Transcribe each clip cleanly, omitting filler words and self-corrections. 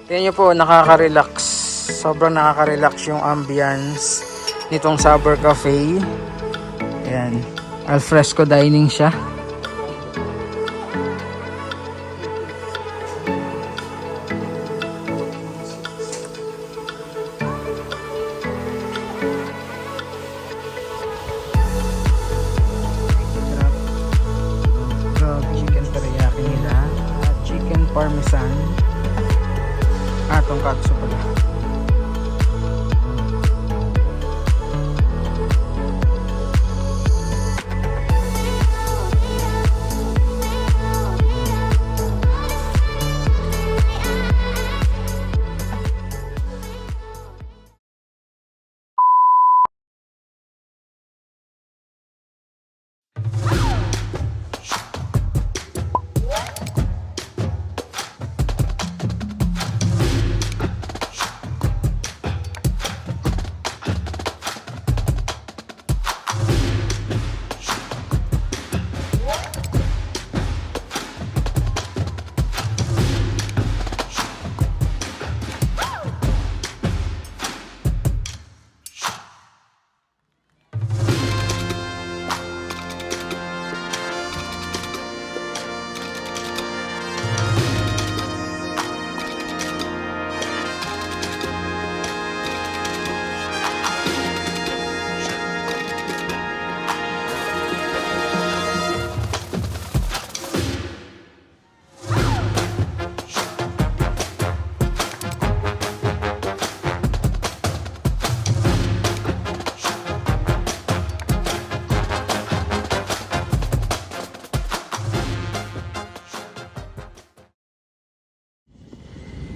Tingnan nyo po, nakaka-relax. Sobrang nakaka-relax yung ambience nitong Sabor Cafe. Ayan. Alfresco dining siya. Chicken teriyaki nila. Chicken parmesan. Atong katsu pala.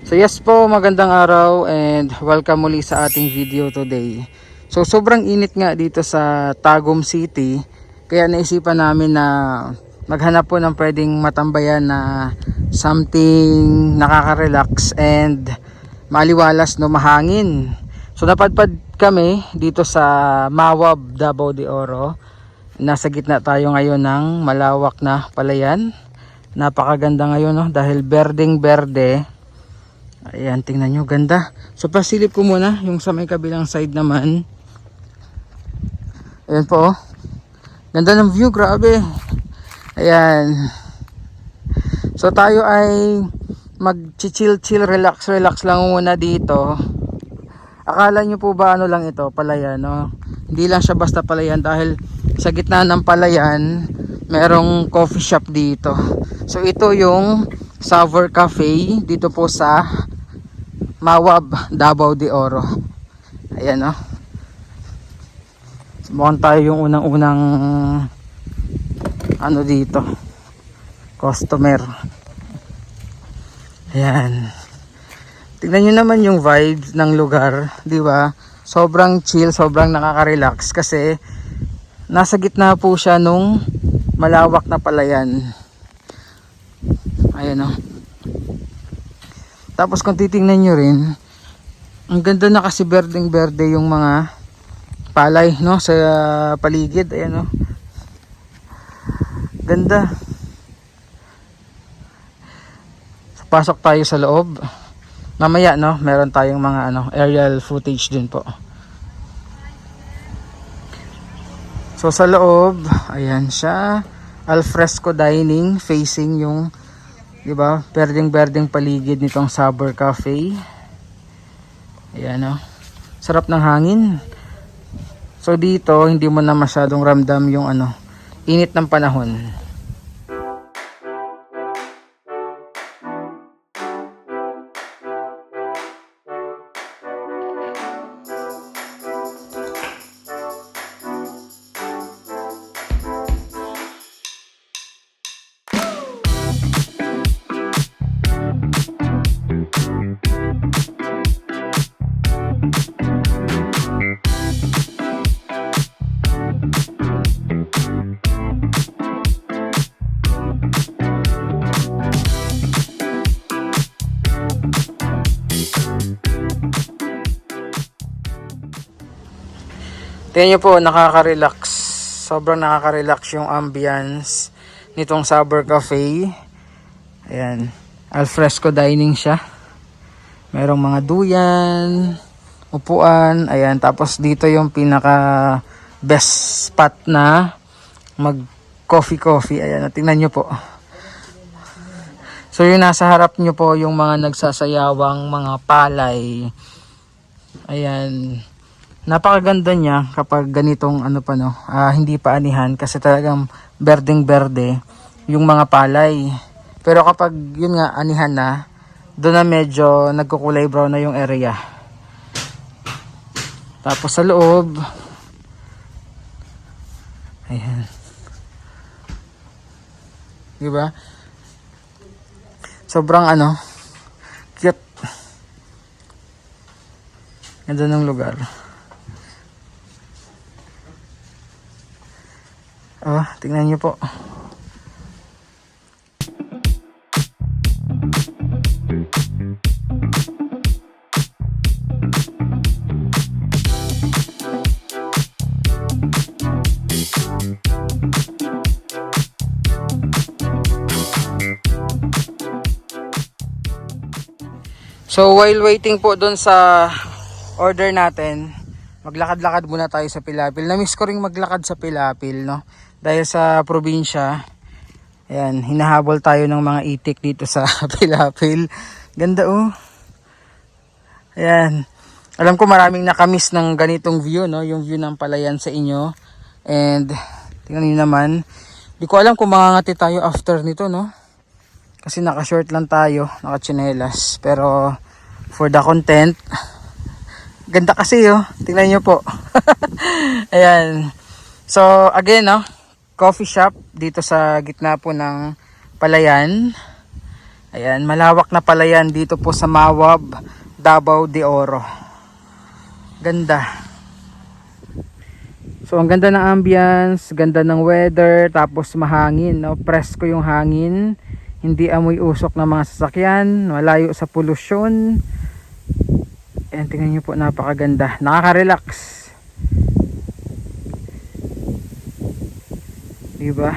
So yes po, magandang araw and welcome muli sa ating video today. So sobrang init nga dito sa Tagum City, kaya naisipan namin na maghanap po ng pwedeng matambayan na something nakaka-relax and maliwalas, no, mahangin. So napadpad kami dito sa Mawab, Davao de Oro. Nasa gitna tayo ngayon ng malawak na palayan. Napakaganda ngayon, no, dahil berdeng berde. Ayan, tingnan nyo, ganda. So pasilip ko muna yung sa may kabilang side naman. Ayan po, oh. Ganda ng view, grabe. Ayan. So tayo ay mag-chill, relax lang muna dito. Akala nyo po ba ano lang ito, palayan, no? Hindi lang siya basta palayan, dahil sa gitna ng palayan merong coffee shop dito. So ito yung Sabor Cafe dito po sa Mawab, Davao de Oro. Ayan, oh. Mukhang tayo yung unang ano dito, customer. Ayan. Tignan nyo naman yung vibes ng lugar, di ba? Sobrang chill, sobrang nakaka-relax kasi nasa gitna po siya nung malawak na palayan. Ayan, oh. Tapos kung titingnan nyo rin, ang ganda na kasi berdeng berde yung mga palay, no, sa paligid. Ayan, oh. Ganda. So, pasok tayo sa loob. Mamaya, no, meron tayong mga aerial footage din po. So sa loob, ayan siya, alfresco dining, facing yung, di ba, berdeng paligid nitong Sabor Cafe. Ayan, oh. Sarap ng hangin. So dito hindi mo na masyadong ramdam yung init ng panahon. Tingnan nyo po, nakaka-relax. Sobrang nakaka-relax yung ambience nitong Sabor Cafe. Ayan, alfresco dining siya. Merong mga duyan, upuan, ayan. Tapos dito yung pinaka best spot na mag coffee. Ayan, tingnan nyo po. So yung nasa harap nyo po yung mga nagsasayawang mga palay. Ayan. Napakaganda niya kapag ganitong ano pa no, hindi pa anihan kasi talagang berdeng berde yung mga palay. Pero kapag yun nga anihan na, doon na medyo nagkukulay brown na yung area. Tapos sa loob, ayan. Diba? Sobrang ano, cute. Ganda ng lugar. Oh, tingnan niyo po. So while waiting po doon sa order natin, maglakad-lakad muna tayo sa Pilapil. Na-miss ko ring maglakad sa Pilapil, no? Dahil sa probinsya, ayan, hinahabol tayo ng mga itik dito sa Pilapil. Ganda oh. Ayan. Alam ko maraming nakamiss ng ganitong view, no? Yung view ng palayan sa inyo. And tingnan niyo naman. Di ko alam kung mangangati tayo after nito, no? Kasi naka-short lang tayo, naka-chinelas. Pero for the content, ganda kasi oh. Tingnan niyo po. Ayan. So again, no? Coffee shop dito sa gitna po ng palayan. Ayan, malawak na palayan dito po sa Mawab, Davao de Oro. Ganda. So ang ganda ng ambience, ganda ng weather, tapos mahangin, no? Presko yung hangin, hindi amoy usok ng mga sasakyan, malayo sa polusyon. Ayan, tingnan niyo po, napakaganda. Nakaka-relax. Diba?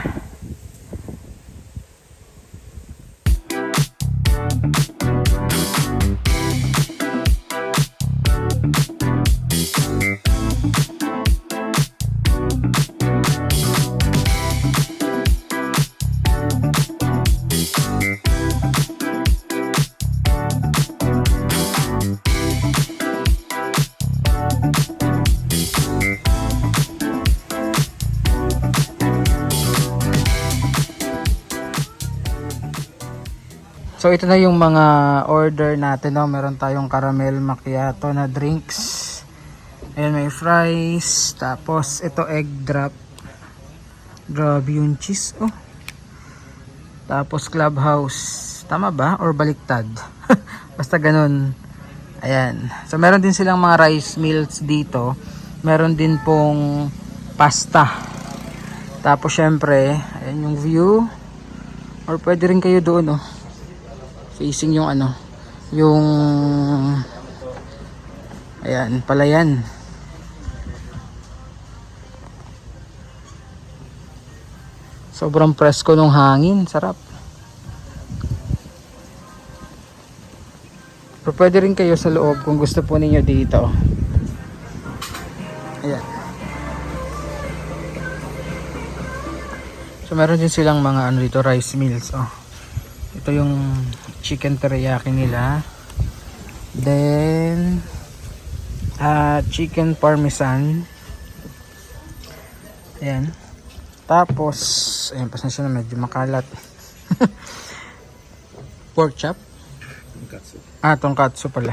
So ito na yung mga order natin, no? Meron tayong caramel macchiato na drinks. Ayan, may fries. Tapos ito egg drop. Grabe yung cheese, oh. Tapos clubhouse. Tama ba? Or baliktad? Basta ganun. Ayan. So meron din silang mga rice meals dito. Meron din pong pasta. Tapos syempre, ayan yung view. Or pwede rin kayo doon, oh. Facing yung ano, yung ayan, palayan. Sobrang presko nung hangin, sarap. Pero pwede rin kayo sa loob kung gusto po ninyo dito. Ayan. So meron din silang mga ano dito, rice meals, oh. Ito yung chicken teriyaki nila. Then chicken parmesan. Ayan. Tapos ayan, pasensya na, medyo makalat. Pork chop. Tonkatsu. Tonkatsu pala.